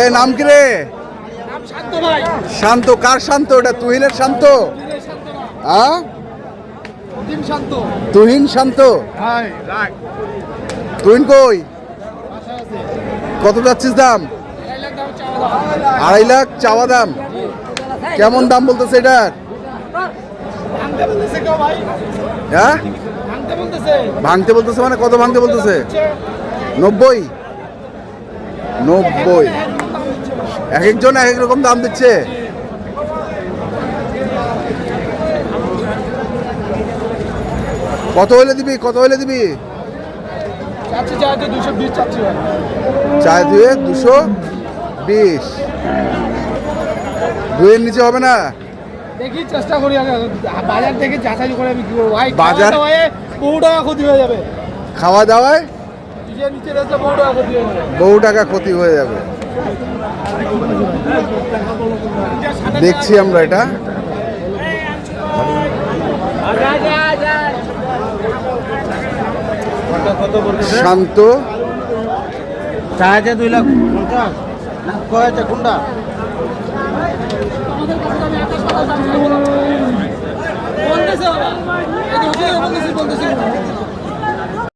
এ নাম কি রে? শান্ত। কার শান্ত? এটা তুহিনের শান্ত? হ্যাঁ, তুহিন শান্ত। তুহিন কই? কত যাচ্ছিস দাম? 2.5 লাখ চাওয়া দাম। কেমন দাম বলতেছে এটার? হ্যাঁ, ভাঙতে বলতেছে মানে কত ভাঙতে বলতেছে? 90। এক একজন এক এক রকম দাম দিচ্ছে। কত হইলে দিবি? চায় দুয়ে 220। দুয়ের নিচে হবে না? দেখি চেষ্টা করি, বাজার থেকে যাচাই করে আমি কি করবো ভাই। বাজার বহু টাকা ক্ষতি হয়ে যাবে। খাওয়া দাওয়ায় নিচে রয়েছে বহু টাকা ক্ষতি হয়ে যাবে। বহু টাকা ক্ষতি হয়ে যাবে। দেখছি আমরা এটা। শান্ত চাইছে 2,50,000 না কয়েছে কোনটা? বলতেছে